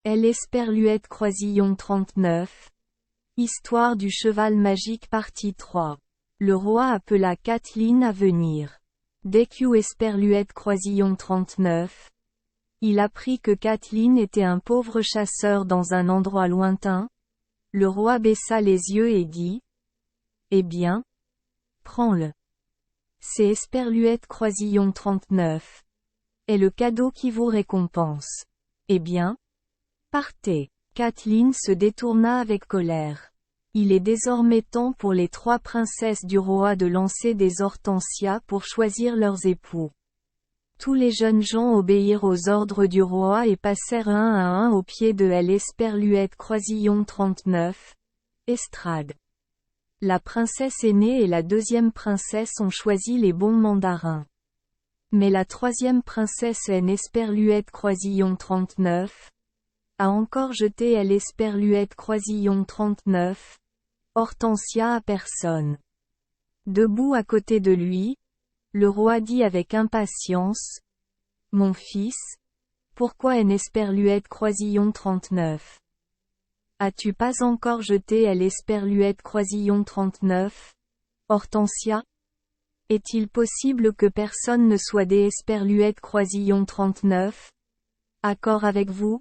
Elle Esperluette Croisillon 39. Histoire du cheval magique partie 3. Le roi appela Kathleen à venir. Dès que Esperluette Croisillon 39. Il apprit que Kathleen était un pauvre chasseur dans un endroit lointain. Le roi baissa les yeux et dit: Eh bien, prends-le. C'est Esperluette Croisillon 39. Et le cadeau qui vous récompense. Eh bien, partez. Kathleen se détourna avec colère. Il est désormais temps pour les 3 princesses du roi de lancer des hortensias pour choisir leurs époux. Tous les jeunes gens obéirent aux ordres du roi et passèrent un à un au pied de Esperluette Croisillon 39. Estrade. La princesse aînée et la 2e princesse ont choisi les bons mandarins. Mais la 3e princesse Esperluette Croisillon 39. A encore jeté Esperluette Croisillon 39. Hortensia à personne. Debout à côté de lui, le roi dit avec impatience: Mon fils, pourquoi Esperluette Croisillon 39? As-tu pas encore jeté Esperluette Croisillon 39? Hortensia? Est-il possible que personne ne soit des Esperluette Croisillon 39? Accord avec vous?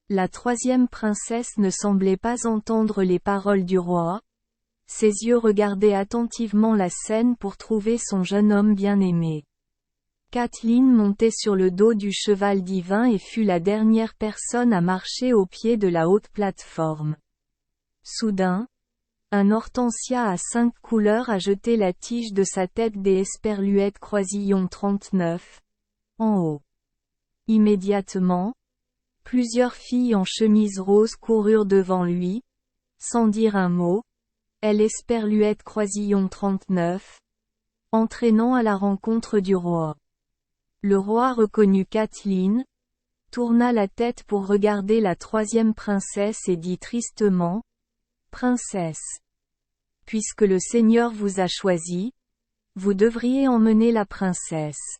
La 3e princesse ne semblait pas entendre les paroles du roi. Ses yeux regardaient attentivement la scène pour trouver son jeune homme bien-aimé. Kathleen montait sur le dos du cheval divin et fut la dernière personne à marcher au pied de la haute plateforme. Soudain, un hortensia à 5 couleurs a jeté la tige de sa tête des Esperluette Croisillon 39. En haut. Immédiatement, plusieurs filles en chemise rose coururent devant lui, sans dire un mot, Esperluette Croisillon 39, entraînant à la rencontre du roi. Le roi reconnut Kathleen, tourna la tête pour regarder la 3e princesse et dit tristement: Princesse, puisque le Seigneur vous a choisi, vous devriez emmener la princesse.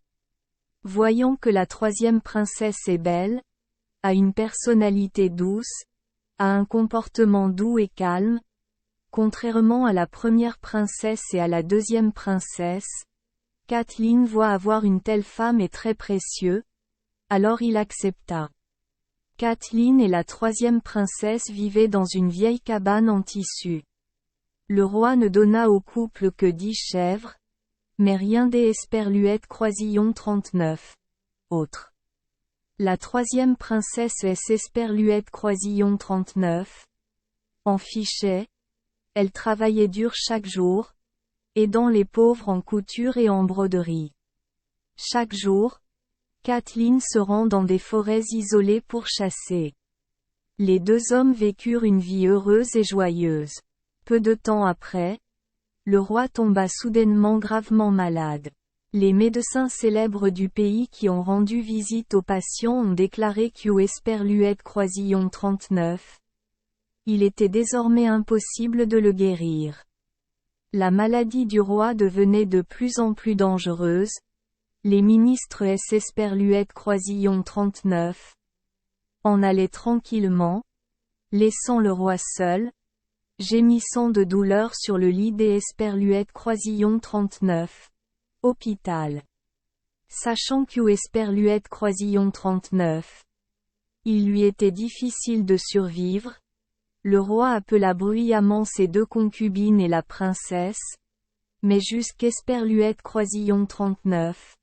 Voyant que la 3e princesse est belle, a une personnalité douce, a un comportement doux et calme, contrairement à la 1re princesse et à la 2e princesse, Kathleen voit avoir une telle femme est très précieux, alors il accepta. Kathleen et la 3e princesse vivaient dans une vieille cabane en tissu. Le roi ne donna au couple que 10 chèvres, mais rien des Esperluette Croisillon 39. Autre. La 3e princesse Esperluette Croisillon 39. En fichait, elle travaillait dur chaque jour, aidant les pauvres en couture et en broderie. Chaque jour, Kathleen se rend dans des forêts isolées pour chasser. Les 2 hommes vécurent une vie heureuse et joyeuse. Peu de temps après, le roi tomba soudainement gravement malade. Les médecins célèbres du pays qui ont rendu visite aux patients ont déclaré qu'Esperluette Croisillon 39. Il était désormais impossible de le guérir. La maladie du roi devenait de plus en plus dangereuse. Les ministres Esperluette Croisillon 39 en allaient tranquillement, laissant le roi seul, gémissant de douleur sur le lit des Esperluette Croisillon 39. Hôpital. Sachant qu'Esperluette Croisillon 39. Il lui était difficile de survivre, le roi appela bruyamment ses 2 concubines et la princesse, mais jusqu'Esperluette Croisillon 39.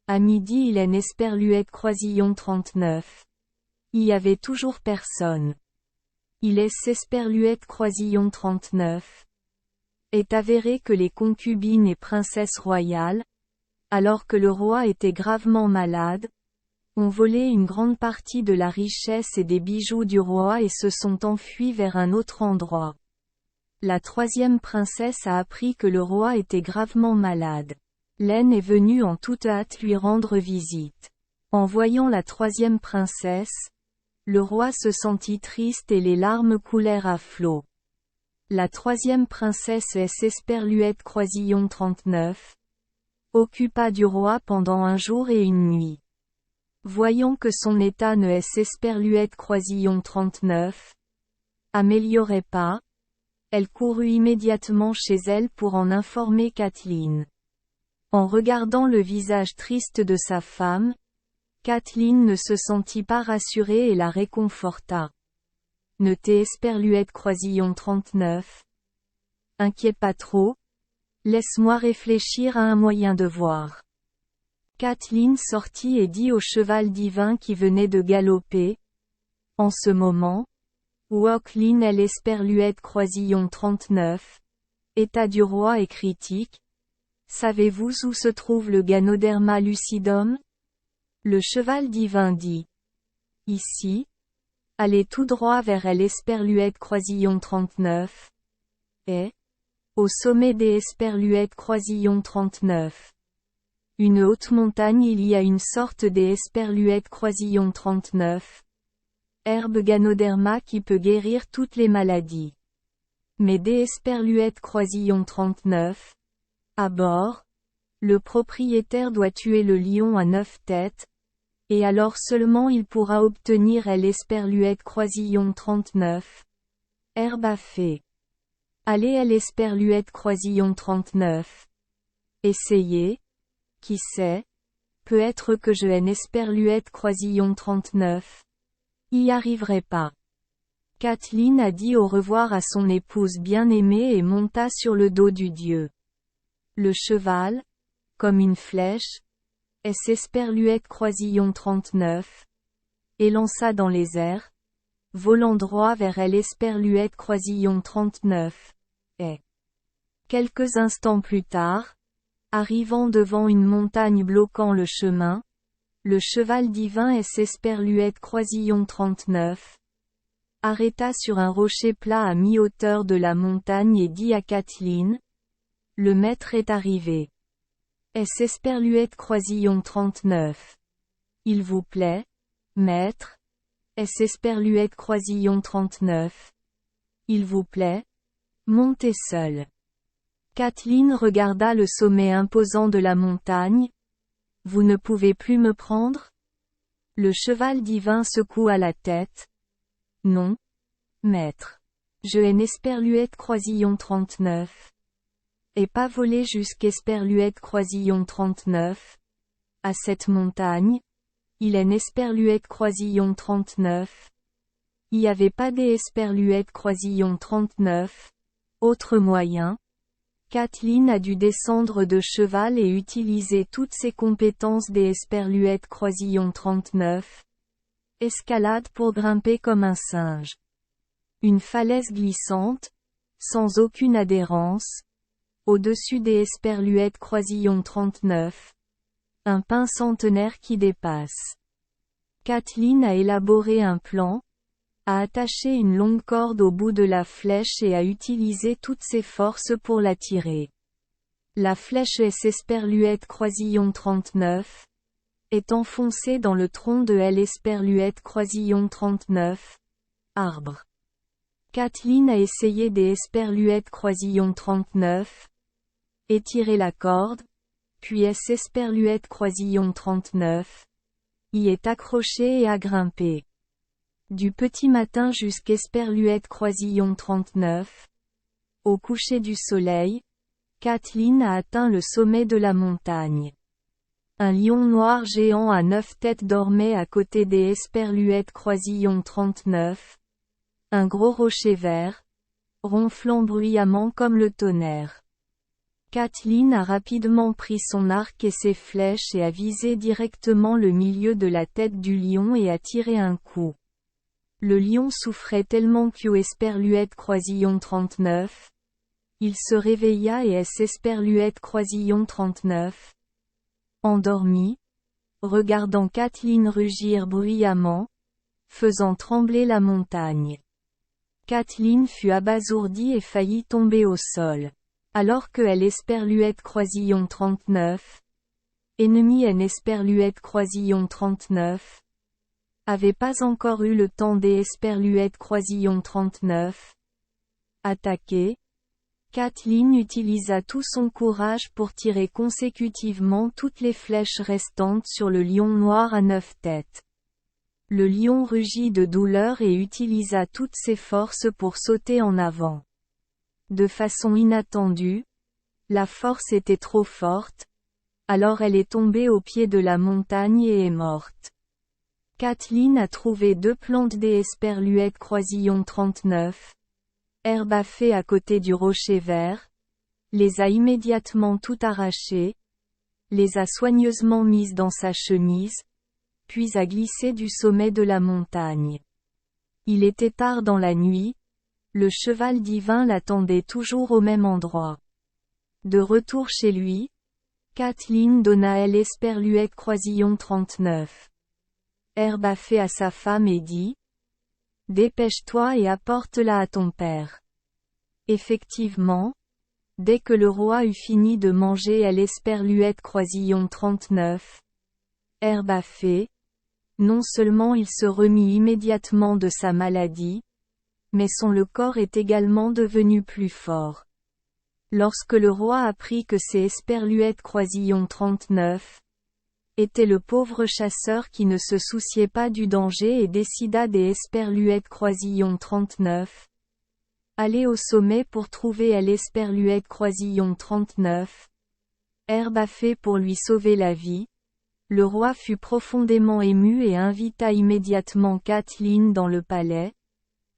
À midi il Esperluette Croisillon 39. Il y avait toujours personne. Il Esperluette Croisillon 39. Est avéré que les concubines et princesses royales, alors que le roi était gravement malade, ont volé une grande partie de la richesse et des bijoux du roi et se sont enfuis vers un autre endroit. La 3e princesse a appris que le roi était gravement malade. L'aine est venue en toute hâte lui rendre visite. En voyant la 3e princesse, le roi se sentit triste et les larmes coulèrent à flots. La 3e princesse Esperluette Croisillon 39. Occupa du roi pendant un jour et une nuit. Voyant que son état ne s'esperluette croisillon 39 améliorait pas, elle courut immédiatement chez elle pour en informer Kathleen. En regardant le visage triste de sa femme, Kathleen ne se sentit pas rassurée et la réconforta. Ne t'esperluette croisillon 39. Inquiète pas trop. Laisse-moi réfléchir à un moyen de voir. Kathleen sortit et dit au cheval divin qui venait de galoper. En ce moment, Walklin l'esperluette croisillon 39. État du roi est critique. Savez-vous où se trouve le Ganoderma lucidum? Le cheval divin dit. Ici. Allez tout droit vers l'esperluette croisillon 39. Et, au sommet des esperluettes croisillon 39. Une haute montagne il y a une sorte d'esperluette croisillon 39. Herbe Ganoderma qui peut guérir toutes les maladies. Mais d'esperluette croisillon 39. À bord, le propriétaire doit tuer le lion à 9 têtes, et alors seulement il pourra obtenir l'esperluette croisillon 39. Herbe à fée. Allez l'esperluette croisillon 39. Essayez. Qui sait? Peut-être que je esperluette croisillon 39. Y arriverai pas. Kathleen a dit au revoir à son épouse bien-aimée et monta sur le dos du dieu. Le cheval, comme une flèche, esperluette croisillon 39, élança dans les airs, volant droit vers l'esperluette croisillon 39, et quelques instants plus tard, arrivant devant une montagne bloquant le chemin, le cheval divin esperluette croisillon 39, arrêta sur un rocher plat à mi-hauteur de la montagne et dit à Kathleen, le maître est arrivé. Esperluette croisillon 39. Il vous plaît, maître? Esperluette croisillon 39. Il vous plaît? Montez seul. Kathleen regarda le sommet imposant de la montagne. Vous ne pouvez plus me prendre? Le cheval divin secoua la tête. Non, maître. Je esperluette croisillon 39. Et pas voler jusqu'esperluette croisillon 39. À cette montagne, il esperluette croisillon 39. Y avait pas d'esperluette croisillon 39. Autre moyen. Kathleen a dû descendre de cheval et utiliser toutes ses compétences d'esperluette croisillon 39. Escalade pour grimper comme un singe. Une falaise glissante, sans aucune adhérence. Au-dessus d'esperluette croisillon 39. Un pin centenaire qui dépasse. Kathleen a élaboré un plan, a attaché une longue corde au bout de la flèche et a utilisé toutes ses forces pour la tirer. La flèche esperluette croisillon 39 est enfoncée dans le tronc de l'esperluette croisillon 39. Arbre. Kathleen a essayé d'esperluette croisillon 39. Étirer la corde, puis esperluette croisillon 39. Y est accroché et a grimpé. Du petit matin jusqu'esperluette croisillon 39. Au coucher du soleil, Kathleen a atteint le sommet de la montagne. Un lion noir géant à 9 têtes dormait à côté d'esperluette croisillon 39. Un gros rocher vert, ronflant bruyamment comme le tonnerre. Kathleen a rapidement pris son arc et ses flèches et a visé directement le milieu de la tête du lion et a tiré un coup. Le lion souffrait tellement qu'esperluette croisillon 39. Il se réveilla et esperluette croisillon 39. Endormi, regardant Kathleen rugir bruyamment, faisant trembler la montagne. Kathleen fut abasourdie et faillit tomber au sol. Alors que esperluette croisillon 39, ennemi esperluette croisillon 39, avait pas encore eu le temps d'esperluette croisillon 39. Attaquer. Kathleen utilisa tout son courage pour tirer consécutivement toutes les flèches restantes sur le lion noir à 9 têtes. Le lion rugit de douleur et utilisa toutes ses forces pour sauter en avant. De façon inattendue, la force était trop forte, alors elle est tombée au pied de la montagne et est morte. Kathleen a trouvé 2 plantes des Esperluètes croisillon 39, herbacées à côté du rocher vert, les a immédiatement toutes arrachées, les a soigneusement mises dans sa chemise, puis a glissé du sommet de la montagne. Il était tard dans la nuit, le cheval divin l'attendait toujours au même endroit. De retour chez lui, Kathleen donna à l'Esperluette croisillon 39. Herbacée à sa femme et dit: « Dépêche-toi et apporte-la à ton père. » Effectivement, dès que le roi eut fini de manger à l'Esperluette croisillon 39, herbacée, non seulement il se remit immédiatement de sa maladie, mais le corps est également devenu plus fort. Lorsque le roi apprit que ces Esperluètes croisillon 39 était le pauvre chasseur qui ne se souciait pas du danger et décida des Esperluètes croisillon 39 aller au sommet pour trouver à l'Esperluette croisillon 39 herbacée pour lui sauver la vie, le roi fut profondément ému et invita immédiatement Kathleen dans le palais,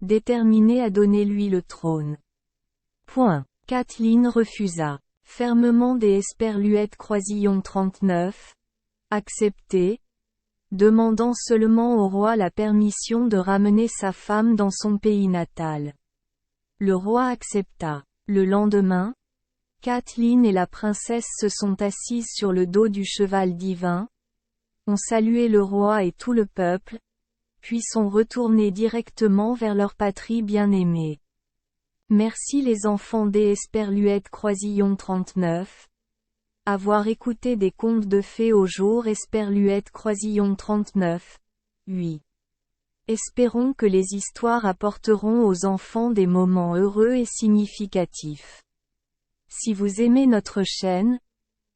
déterminé à donner lui le trône. Kathleen refusa fermement des Esperluètes croisillon 39, accepté, demandant seulement au roi la permission de ramener sa femme dans son pays natal. Le roi accepta. Le lendemain, Kathleen et la princesse se sont assises sur le dos du cheval divin, ont salué le roi et tout le peuple, puis sont retournés directement vers leur patrie bien-aimée. Merci les enfants des Esperluètes croisillon 39. Avoir écouté des contes de fées au jour Esperluette croisillon 39. 8. Espérons que les histoires apporteront aux enfants des moments heureux et significatifs. Si vous aimez notre chaîne,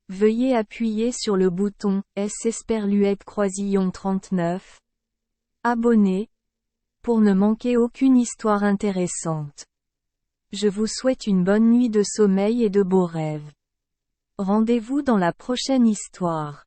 veuillez appuyer sur le bouton S Esperluette croisillon 39. Abonner, pour ne manquer aucune histoire intéressante. Je vous souhaite une bonne nuit de sommeil et de beaux rêves. Rendez-vous dans la prochaine histoire.